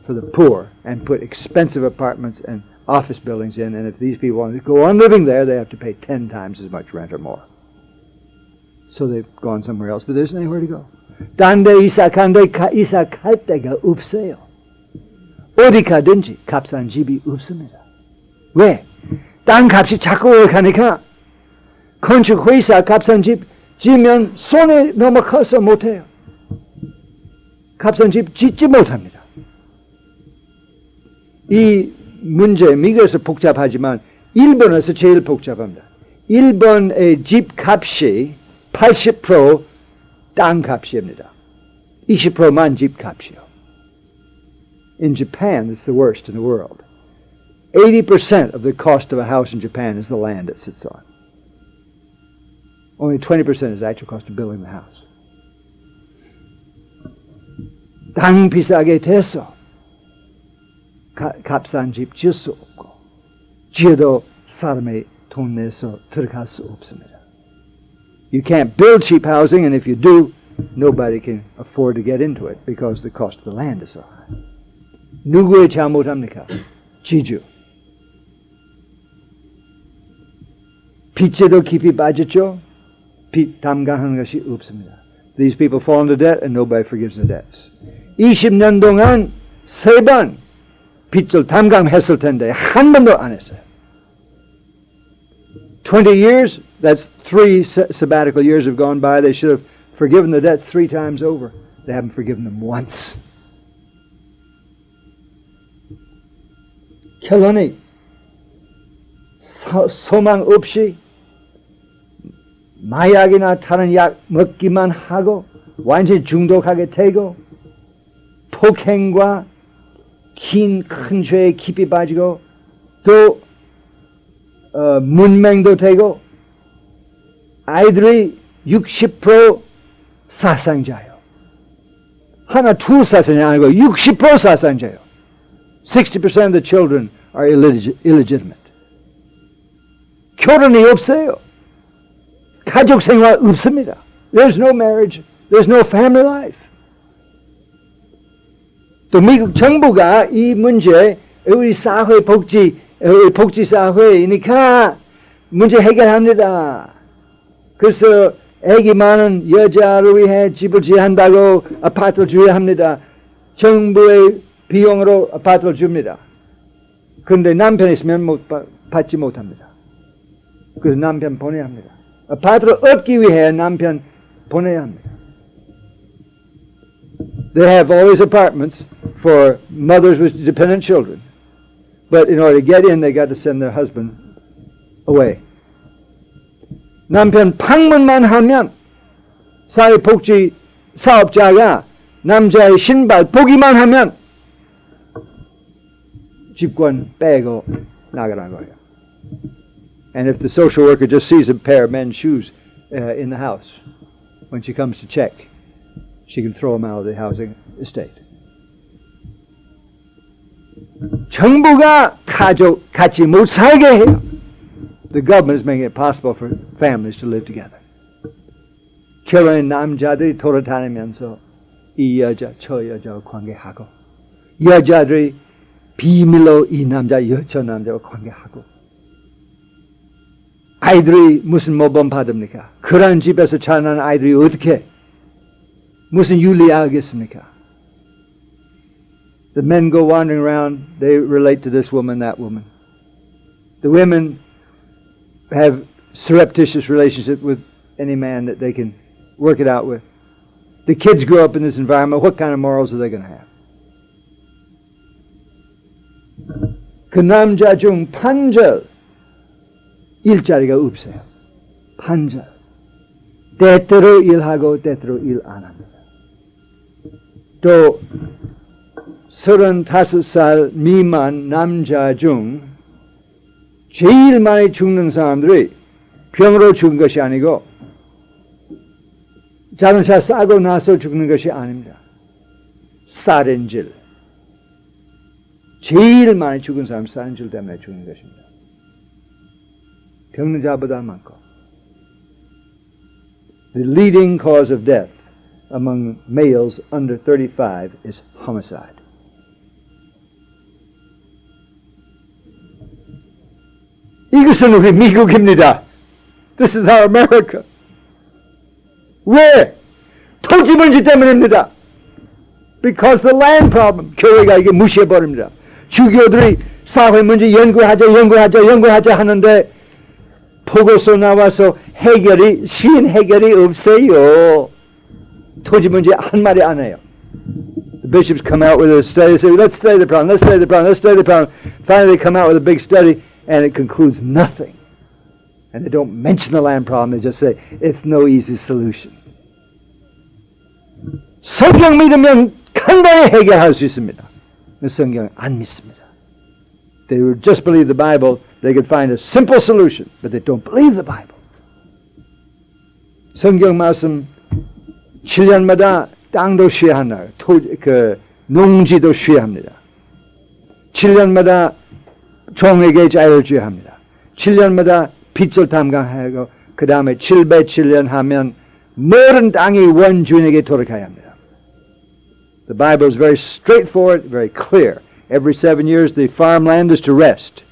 S1: for the poor and put expensive apartments and office buildings in, and if these people want to go on living there, they have to pay 10 times as much rent or more. So they've gone somewhere else, but there isn't anywhere to go. 딴 데 이사갈 데가 없어요. 어디 가든지 값싼 집이 없습니다. 왜? 땅 값이 자꾸 올라가니까 건축회사 값싼 집 지으면 손에 너무 커서 못해요. 값싼 집 짓지 못합니다. 이 문제 미국에서 복잡하지만 일본에서 제일 복잡합니다. 일본의 집값이 80% 땅값입니다. 20%만 집값이요. In Japan, it's the worst in the world. 80% of the cost of a house in Japan is the land it sits on. Only 20% is the actual cost of building the house. 땅 비싸게 돼서 값싼 집 지을 수 없고 지어도 사람이 돈 내서 들어갈 수 없습니다. You can't build cheap housing, and if you do, nobody can afford to get into it because the cost of the land is so high. 누구의 잘못합니까? 지주. 빚에도 깊이 빠졌죠? 빚 담당하는 것이 없습니다. These people fall into debt and nobody forgives the debts. 20년 동안 3번 빚을 담당했을 텐데 한 번도 안 했어요. 20 years, that's 3 sabbatical years have gone by. They should have forgiven the debts 3 times over. They haven't forgiven them once. 결론이 소망 없이 마약이나 다른 약 먹기만 하고 완전히 중독하게 되고 폭행과 큰 죄에 깊이 빠지고 또 문맹도 되고 아이들이 60% 사상자예요. 하나 둘 사상이 아니고 60% 사상자예요. 60% of the children are illegitimate. 결혼이 없어요. 가족 생활 없습니다. There's no marriage. There's no family life. 또 미국 정부가 이 문제 우리 사회 복지 사회이니까 문제 해결합니다. 그래서 애기 많은 여자를 위해 집을 지한다고 아파트를 줘야 합니다. 정부의 비용으로 아파트를 줍니다. 그런데 남편 있으면 받지 못합니다. 그래서 남편 보내야 합니다. 아파트를 얻기 위해 남편 보내야 합니다. They have all these apartments for mothers with dependent children. But in order to get in, they got to send their husband away. 남편 방문만 하면 사회복지 사업자가 남자의 신발 보기만 하면 집권 빼고 나가라는 거예요. And if the social worker just sees a pair of men's shoes in the house, when she comes to check, she can throw them out of the housing estate. 정부가 가족 같이 못 살게 해요. The government is making it possible for families to live together. 결혼한 남자들이 돌아다니면서 이 여자 저 여자와 관계하고 여자들이 비밀로 이 남자 저 남자와 관계하고 아이들이 무슨 모범 받습니까? 그런 집에서 자라는 아이들이 어떻게 무슨 윤리하겠습니까? The men go wandering around, they relate to this woman, that woman. The women have surreptitious relationships with any man that they can work it out with. The kids grow up in this environment, what kind of morals are they going to have? 그 남자 중 판절 일자리가 없어요. 판절. 때때로 일하고 때때로 일 안 합니다. 또 35살 미만 남자 중 제일 많이 죽는 사람들이 병으로 죽은 것이 아니고 자동차 싸고 나서 죽는 것이 아닙니다. 살인질. 제일 많이 죽은 사람 살인질 때문에 죽는 것입니다. 병자보다 많고. The leading cause of death among males under 35 is homicide. 이것은 우리 미국입니다. This is our America. 왜? 토지 문제 때문입니다. Because the land problem. 교회가 이게 무시해버립니다. 주교들이 사회 문제 연구하자 하는데 보고서 나와서 쉬운 해결이 없어요. 토지 문제 한 마디 안 해요. The bishops come out with a study, say, let's study the problem. Finally they come out with a big study and it concludes nothing. And they don't mention the land problem, they just say, it's no easy solution. 성경 믿으면 간단히 해결할 수 있습니다. 성경 안 믿습니다. They would just believe the Bible, they could find a simple solution, but they don't believe the Bible. 성경 말씀 7년마다 땅도 쉬어야 한다. 농지도 쉬어야 합니다. 7년마다 종에게 자유를 줘야 합니다. 7년마다 빚을 담당하고 그 다음에 707년 하면 모든 땅이 원주인에게 돌아가야 합니다. The Bible is very straightforward, very clear. Every 7 years the farmland is to rest.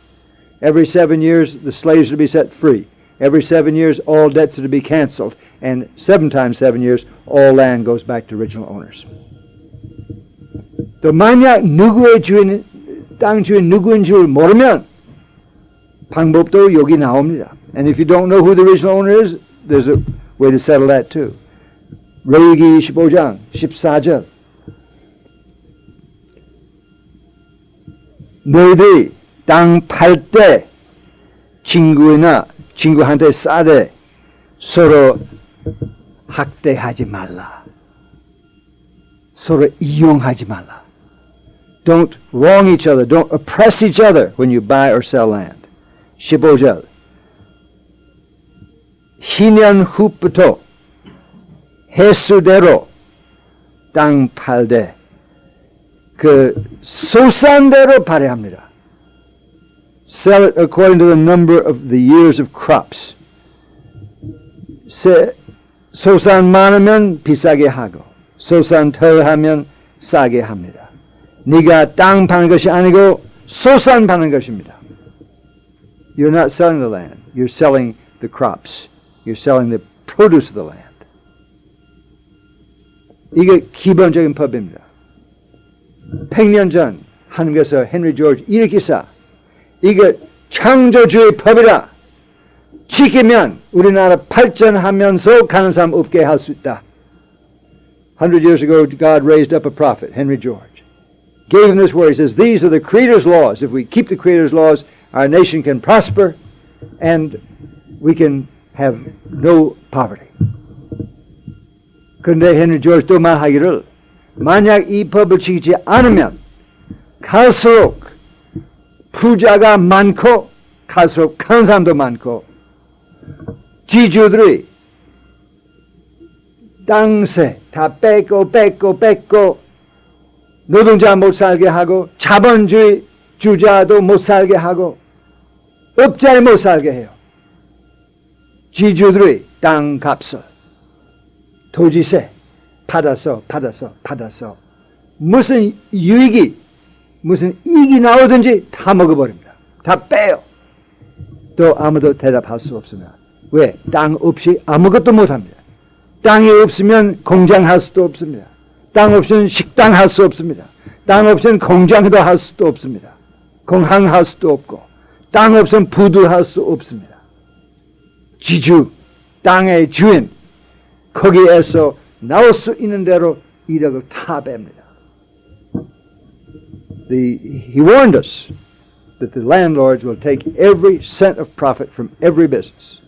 S1: Every 7 years the slaves are to be set free. Every 7 years all debts are to be canceled. And 7 times 7 years all land goes back to original owners. 또 만약 누구의 주인, 땅 주인 누구인 줄 모르면 방법도 여기 나옵니다. And if you don't know who the original owner is, there's a way to settle that too. 레위기 25장 14절 너희들이 땅 팔 때 친구한테 싸대 서로 학대하지 말라. 서로 이용하지 말라. Don't wrong each other. Don't oppress each other when you buy or sell land. 15절 희년 후부터 해수대로 땅 팔되 그 소산 대로 발행합니다. Sell it according to the number of the years of crops. 소산 많으면 비싸게 하고 소산 덜하면 싸게 합니다. 네가 땅 파는 것이 아니고 소산 파는 것입니다. You're not selling the land. You're selling the crops. You're selling the produce of the land. 이게 기본적인 법입니다. 100년 전 한국에서 헨리 조지 일으키사 이게 창조주의 법이라 지키면 우리나라 발전하면서 가는 사람 없게 할 수 있다. 100 years ago, God raised up a prophet, Henry George. Gave him this word. He says, these are the Creator's laws. If we keep the Creator's laws, our nation can prosper and we can have no poverty. 그런데 헨리 조지 또 말하기를 만약 이 법을 지키지 않으면 갈수록 부자가 많고 갈수록 큰 사람도 많고 지주들이 땅세 다 뺏고 노동자 못 살게 하고 자본주의 주자도 못 살게 하고 업자를 못 살게 해요. 지주들이 땅 값을 토지세 받아서 무슨 이익이 나오든지 다 먹어버립니다. 다 빼요. 또 아무도 대답할 수 없습니다. 왜? 땅 없이 아무것도 못합니다. 땅이 없으면 공장할 수도 없습니다. 땅 없으면 식당 할 수 없습니다. 땅 없으면 공장도 할 수도 없습니다. 공항할 수도 없고 땅 없으면 부두할 수 없습니다. 지주, 땅의 주인, 거기에서 나올 수 있는 대로 이득을 다 뺍니다. He warned us that the landlords will take every cent of profit from every business.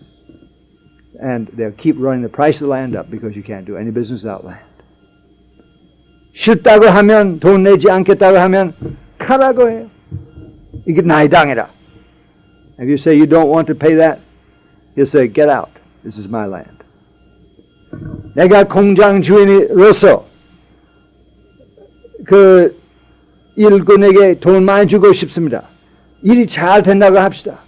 S1: And they'll keep running the price of the land up because you can't do any business without land. 싫다고 하면 돈 내지 않겠다고 하면 가라고 해요. 이게 나의 땅이라. If you say you don't want to pay that, he'll say get out. This is my land. 내가 공장 주인으로서 그 일꾼에게 돈 많이 주고 싶습니다. 일이 잘 된다고 합시다.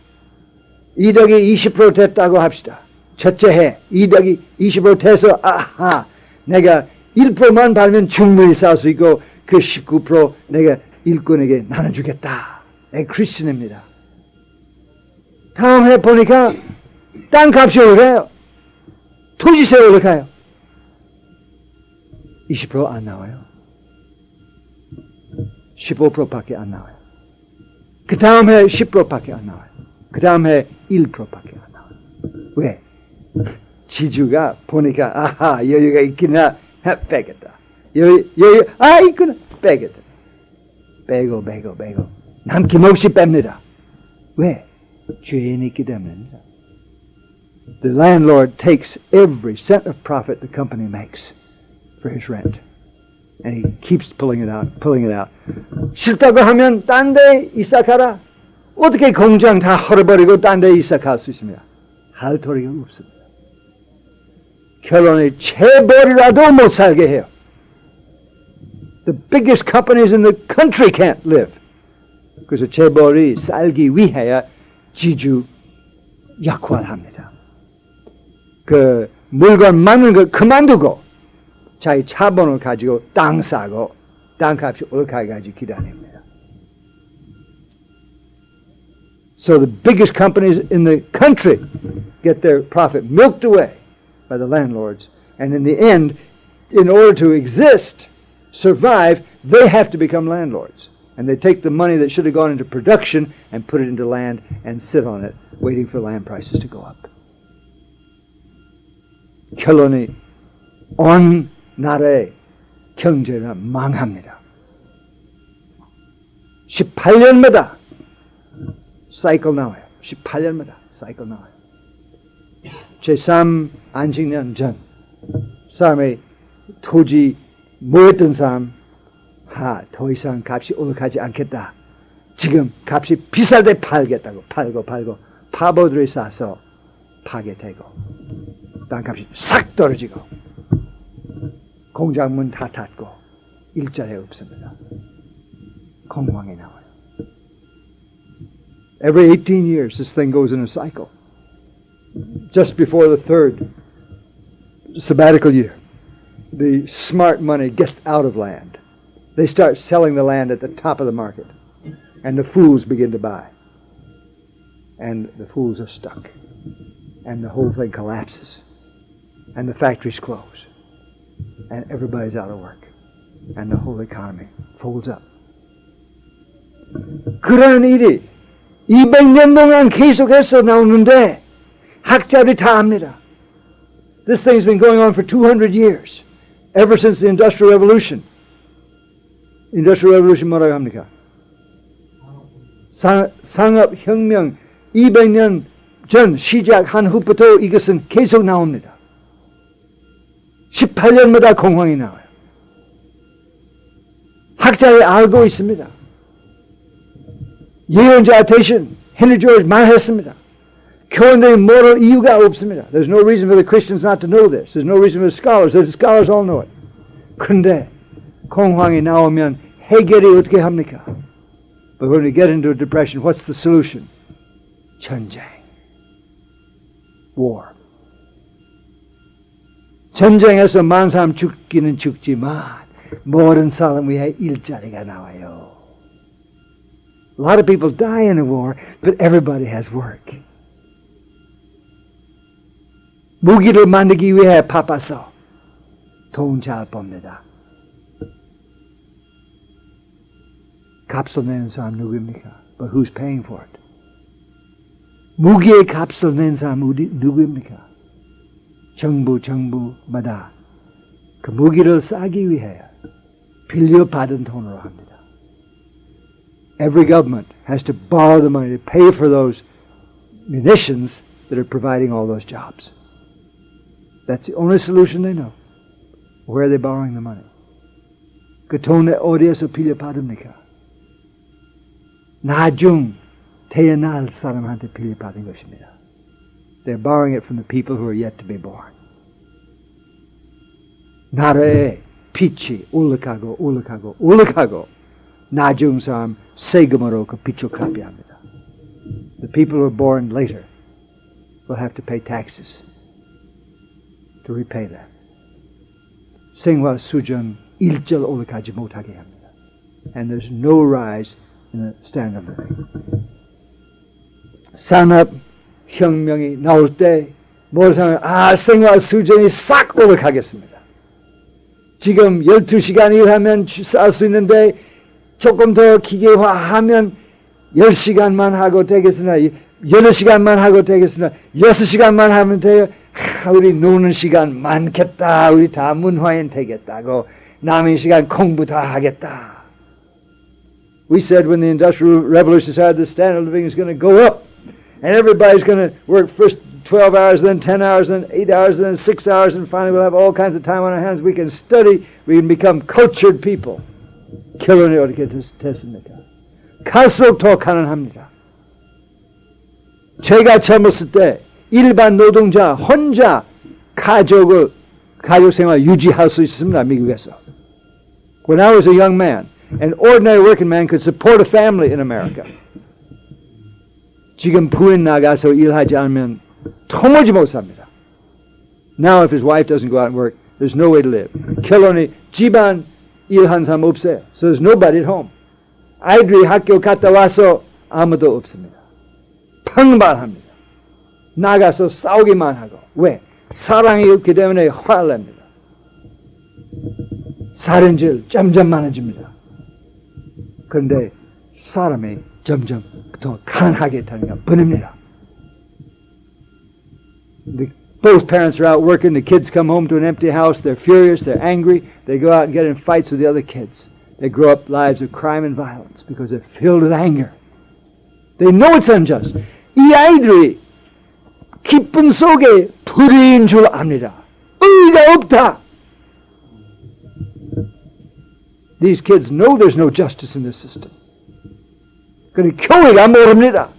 S1: 이득이 20% 됐다고 합시다. 첫째 해 이득이 20% 돼서 아하 내가 1%만 받으면 충분히 살 수 있고 그 19% 내가 일꾼에게 나눠주겠다. 내가 크리스천입니다. 다음 해 보니까 땅값이 올라가요. 토지세 올라가요. 20% 안 나와요. 15%밖에 안 나와요. 그 다음 해 10%밖에 안 나와요. 그 다음 해 1%밖에 안 나와요. 왜? 지주가 보니까 아하 여유가 있구나 빼겠다. 여유 있구나 빼겠다. 빼고 남김없이 뺍니다. 왜? 죄인이 있기 때문입니다. The landlord takes every cent of profit the company makes for his rent. And he keeps pulling it out. 싫다고 하면 딴 데 이사가라. 어떻게 공장 다 헐어버리고 딴 데 이사갈 수 있습니다. 할 도리가 없습니다. 결론에 재벌이라도 못 살게 해요. The biggest companies in the country can't live. 그래서 재벌이 살기 위해야 지주 역할합니다. 그 물건 많은 거 그만두고 자기 자본을 가지고 땅 사고 땅값이 올라가기까지 기다립니다. So the biggest companies in the country get their profit milked away by the landlords. And in the end, in order to exist, survive, they have to become landlords. And they take the money that should have gone into production and put it into land and sit on it, waiting for land prices to go up. 결론이 온 나라의 경제가 망합니다. 18년마다 사이클 나와요. 18년마다 사이클 나와요. 제3 안식년 전 사람의 토지 모였던 사람 더 이상 값이 올라가지 않겠다. 지금 값이 비쌀 때 팔겠다고 팔고 바보들이 사서 파게 되고 땅값이 싹 떨어지고 공장 문 다 닫고 일자리가 없습니다. 공황이 나와요. Every 18 years this thing goes in a cycle. Just before the third sabbatical year, the smart money gets out of land. They start selling the land at the top of the market. And the fools begin to buy. And the fools are stuck. And the whole thing collapses. And the factories close. And everybody's out of work. And the whole economy folds up. 그런 일이 200년 동안 계속해서 나오는데 학자들이 다 압니다. This thing's been going on for 200 years. Ever since the Industrial Revolution. Industrial Revolution 뭐라고 합니까? 산업혁명 200년 전 시작한 후부터 이것은 계속 나옵니다. 18년마다 공황이 나와요. 학자들이 알고 있습니다. 예언자 대신 헨리 조지 말했습니다. 교원들이 모를 이유가 없습니다. There's no reason for the Christians not to know this. There's no reason for the scholars. The scholars all know it. 그런데 공황이 나오면 해결이 어떻게 합니까? But when we get into a depression, what's the solution? 전쟁. War. 전쟁에서 많은 사람 죽기는 죽지만 모든 사람 위해 일자리가 나와요. A lot of people die in a war, but everybody has work. 무기를 만들기 위해 바빠서 돈 잘 법니다. 값을 내는 사람 누구입니까? But who's paying for it? 무기의 값을 낸 사람 누구입니까? 정부마다 그 무기를 싸기 위해 빌려받은 돈으로 합니다. Every government has to borrow the money to pay for those munitions that are providing all those jobs. That's the only solution they know. Where are they borrowing the money? 그 돈을 어디에서 빌려받습니까? 나중 태어날 사람한테 빌려받은 것입니다. They're borrowing it from the people who are yet to be born. 나라의 빛이 올라가고 나중 사람 세금으로 그 빛을 갚아야 합니다. The people who are born later will have to pay taxes to repay that. 생활 수준 일절 올라가지 못하게 합니다. And there's no rise in the standard of living. 산업혁명이 나올 때 모든 사람이 생활 수준이 싹 올라가겠습니다. 지금 12시간 일하면 살 수 있는데 조금 더 기계화하면 10시간만 하고 되겠으나 8시간만 하고 되겠으나 6시간만 하면 돼요. 우리 노는 시간 많겠다. 우리 다 문화인 되겠다고 남은 시간 공부 다 하겠다. We said when the Industrial Revolution started, the standard of living is going to go up. And everybody's going to work first 12 hours, then 10 hours, then 8 hours, then 6 hours, and finally we'll have all kinds of time on our hands. We can study. We can become cultured people. 결혼이 어떻게 됐습니까? 갈수록 더 가난합니다. 제가 젊었을 때 일반 노동자 혼자 가족 생활 유지할 수 있습니다. 미국에서. When I was a young man, an ordinary working man could support a family in America. 지금 부인 나가서 일하지 않으면 도무지 못 삽니다. Now if his wife doesn't go out and work, there's no way to live. 결혼이 집안 일한 사람 없어요. So there's nobody at home. 아이들이 학교 갔다 와서 아무도 없습니다. 평발합니다. 나가서 싸우기만 하고. 왜? 사랑이 없기 때문에 화를 냅니다. 살인질 점점 많아집니다. 그런데 사람이 점점 더 강하게 타니까 번입니다. Both parents are out working. The kids come home to an empty house. They're furious. They're angry. They go out and get in fights with the other kids. They grow up lives of crime and violence because they're filled with anger. They know it's unjust. 이 아이들이 기쁨 속에 불의인 줄 압니다. 의의가 없다. These kids know there's no justice in this system. 그런데 교회가 모릅니다.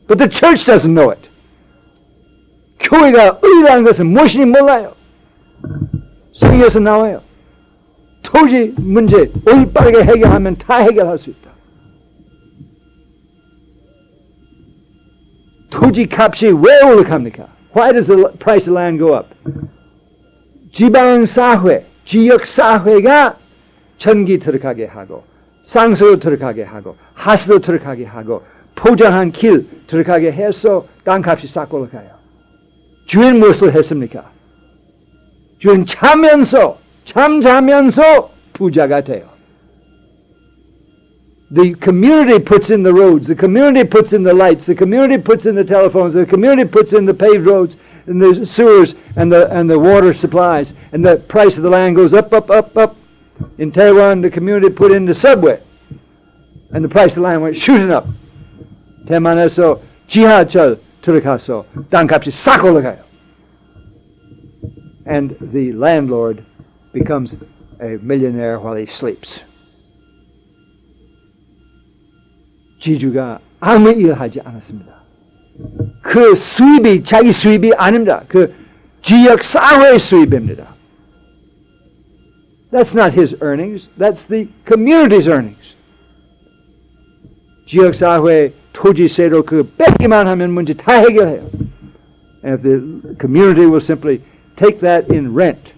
S1: But the church doesn't know it. 교회가 의라는 것은 무엇인지 몰라요. 성경에서 나와요. 토지 문제 올바르게 해결하면 다 해결할 수 있다. 토지 값이 왜 올라갑니까? Why does the price of land go up? 지방사회, 지역사회가 전기 들어가게 하고 쌍수로 들어가게 하고 하수도 들어가게 하고 포장한 길 들어가게 해서 땅값이 싹 올라가요. 주인 무엇을 했습니까? 주인 잠자면서 부자가 돼요. The community puts in the roads, the community puts in the lights, the community puts in the telephones, the community puts in the paved roads and the sewers and the water supplies, and the price of the land goes up, up, up, up. In Taiwan, the community put in the subway, and the price of the land went shooting up. 대만에서 지하철 들어가서 땅값이 싹 올라가요. And the landlord becomes a millionaire while he sleeps. 지주가 아무 일을 하지 않았습니다. 그 수입이 자기 수입이 아닙니다. 그 지역 사회의 수입입니다. That's not his earnings. That's the community's earnings. 지역 사회 토지세로 그 뺏기만 하면 문제 다 해결해요. And if the community will simply take that in rent,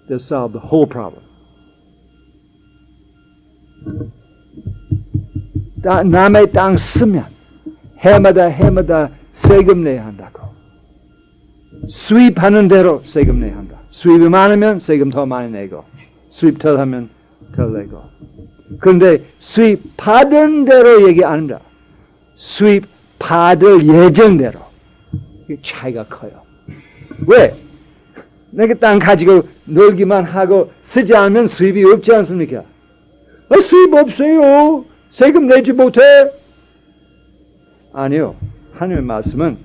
S1: they'll solve the whole problem. 남의 땅 쓰면 해마다 세금 내야 한다고. 수입하는 대로 세금 내야 한다. 수입이 많으면 세금 더 많이 내고, 수입 덜 하면 덜 내고. 그런데 수입 받은 대로 얘기 안 합니다. 수입 받을 예정대로. 이게 차이가 커요. 왜? 내가 땅 가지고 놀기만 하고 쓰지 않으면 수입이 없지 않습니까? 수입 없어요. 세금 내지 못해. 아니요. 하나님의 말씀은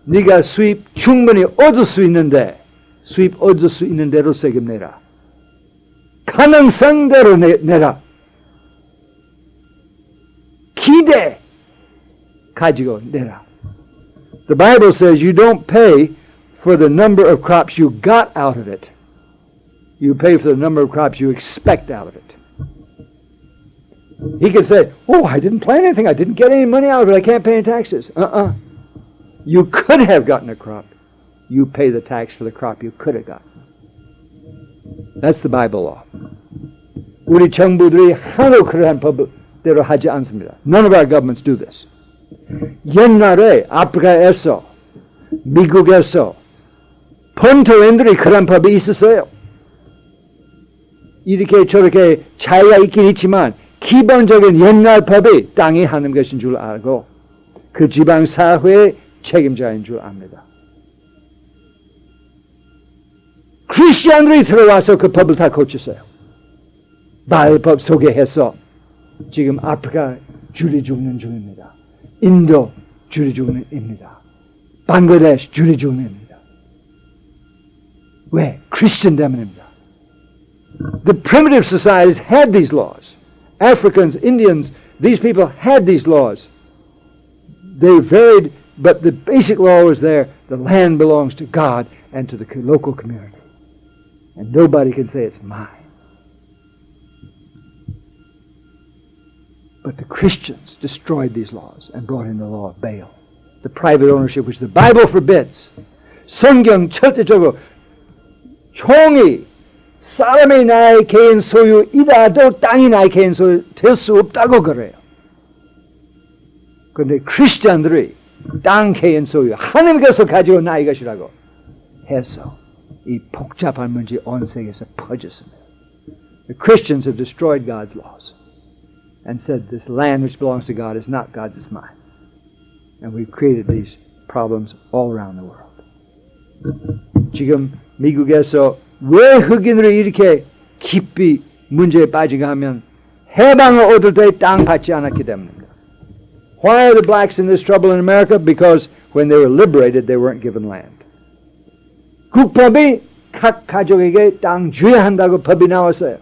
S1: 네가 수입 충분히 얻을 수 있는데 수입 얻을 수 있는 대로 세금 내라. 가능성대로 내라. 기대 가지고 내라. The Bible says you don't pay for the number of crops you got out of it. You pay for the number of crops you expect out of it. He could say, oh, I didn't plant anything. I didn't get any money out of it. I can't pay any taxes. You could have gotten a crop. You pay the tax for the crop you could have gotten. That's the Bible law. 우리 정부들이 하나도 그러한 법대로 하지 않습니다. None of our governments do this. 옛날에 아프리카에서 미국에서 본토인들이 그런 법이 있었어요. 이렇게 저렇게 차이가 있긴 있지만 기본적인 옛날 법이 땅이 하는 것인 줄 알고 그 지방사회의 책임자인 줄 압니다. 크리스천들이 들어와서 그 법을 다 고쳤어요. 바알법 소개해서 지금 아프리카 줄이 죽는 중입니다. 인도 줄이 죽는 입니다. 방글라데시 줄이 죽는 입니다. 왜? 크리스천 때문입니다. The primitive societies had these laws. Africans, Indians, these people had these laws. They varied, but the basic law was there. The land belongs to God and to the local community. And nobody can say it's mine. But the Christians destroyed these laws and brought in the law of Baal, the private ownership which the Bible forbids. 성경 절대적으로 형이 사람이 나의 개인 소유이라도 땅이 나의 개인 소유 될 수 없다고 그래요. 그런데 크리스천들이 땅 개인 소유 하나님께서 가지고 나의 것이라고 해서 이 복잡한 문제 온 세계에서 퍼졌습니다. The Christians have destroyed God's laws and said this land which belongs to God is not God's, it's mine. And we've created these problems all around the world. 지금 미국에서 왜 흑인들이 이렇게 깊이 문제에 빠지게 하면 해방을 얻을 때 땅 받지 않았기 때문입니다. Why are the blacks in this trouble in America? Because when they were liberated, they weren't given land. 국법이 각 가족에게 땅 줘야 한다고 법이 나왔어요.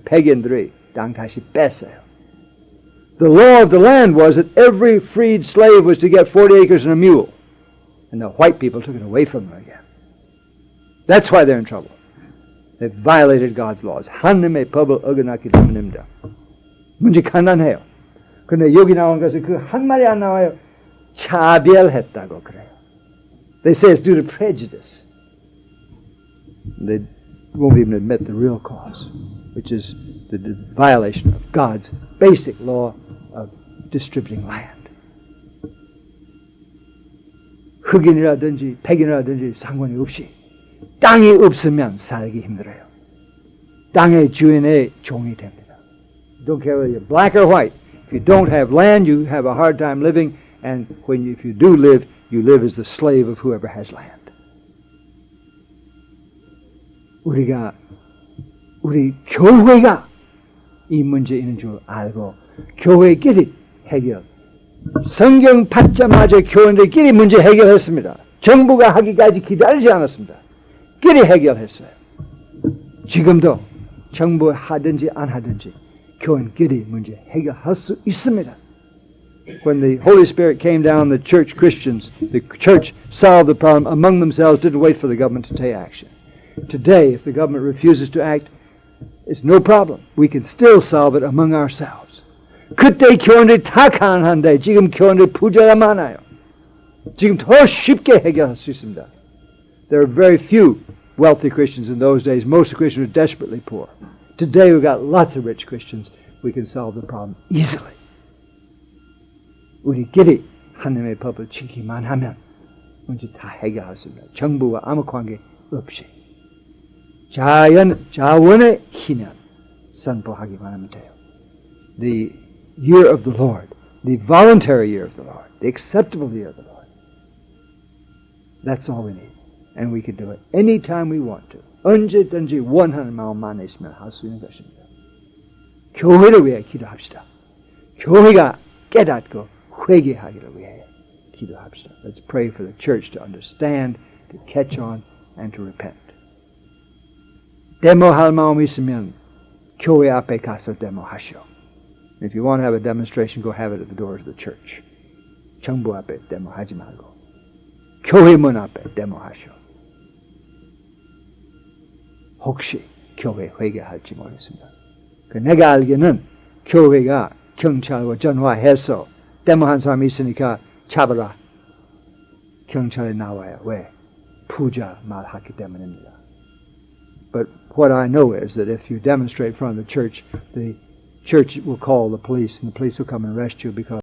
S1: 백인들이 땅 다시 뺐어요. The law of the land was that every freed slave was to get 40 acres and a mule. And the white people took it away from them again. That's why they're in trouble. They violated God's laws. 하나님의 법을 어겨놨기 때문입니다. 문제 간단해요. 그런데 여기 나온 것은 그 한 말이 안 나와요. 차별했다고 그래요. They say it's due to prejudice. They won't even admit the real cause, which is the violation of God's basic law of distributing land. 흑인이라든지 백인이라든지 상관이 없이 땅이 없으면 살기 힘들어요. 땅의 주인의 종이 됩니다. Don't care whether you're black or white. If you don't have land, you have a hard time living, and if you do live, you live as the slave of whoever has land. 우리 교회가 이 문제 있는 줄 알고 교회끼리 해결. 성경 받자마자 교회들끼리 문제 해결했습니다. 정부가 하기까지 기다리지 않았습니다. 끼리 해결했어요. 지금도 정부 하든지 안 하든지 교회끼리 문제 해결할 수 있습니다. When the Holy Spirit came down, the church Christians, the church solved the problem among themselves, didn't wait for the government to take action. Today, if the government refuses to act, it's no problem. We can still solve it among ourselves. 그때 교회들이 다 가난한데 지금 교회들이 부자가 많아요. 지금 더 쉽게 해결할 수 있습니다. There are very few wealthy Christians in those days. Most Christians were desperately poor. Today we've got lots of rich Christians. We can solve the problem easily. 우리끼리 하나님의 법을 지키기만 하면 문제 다 해결할 수 있습니다. 정부와 아무 관계 없이. 자원의 희년 선포하기만 하면 돼요. The year of the Lord, the voluntary year of the Lord, the acceptable year of the Lord. That's all we need. And we can do it anytime we want to. 언제든지 원하는 마음만 있으면 할 수 있는 것입니다. 교회를 위해 기도합시다. 교회가 깨닫고 회개하기를 위해 기도합시다. Let's pray for the church to understand, to catch on, and to repent. 데모할 마음이 있으면 교회 앞에 가서 데모하시오. If you want to have a demonstration, go have it at the doors of the church. 정부 앞에 데모하지 말고 교회 문 앞에 데모하시오. 혹시 교회 회개할지 모르겠습니다. 내가 알기는 교회가 경찰과 전화해서 데모한 사람이 있으니까 잡아라. 경찰에 나와요. 왜? 부자 말하기 때문입니다. But what I know is that if you demonstrate in front of the church will call the police and the police will come and arrest you because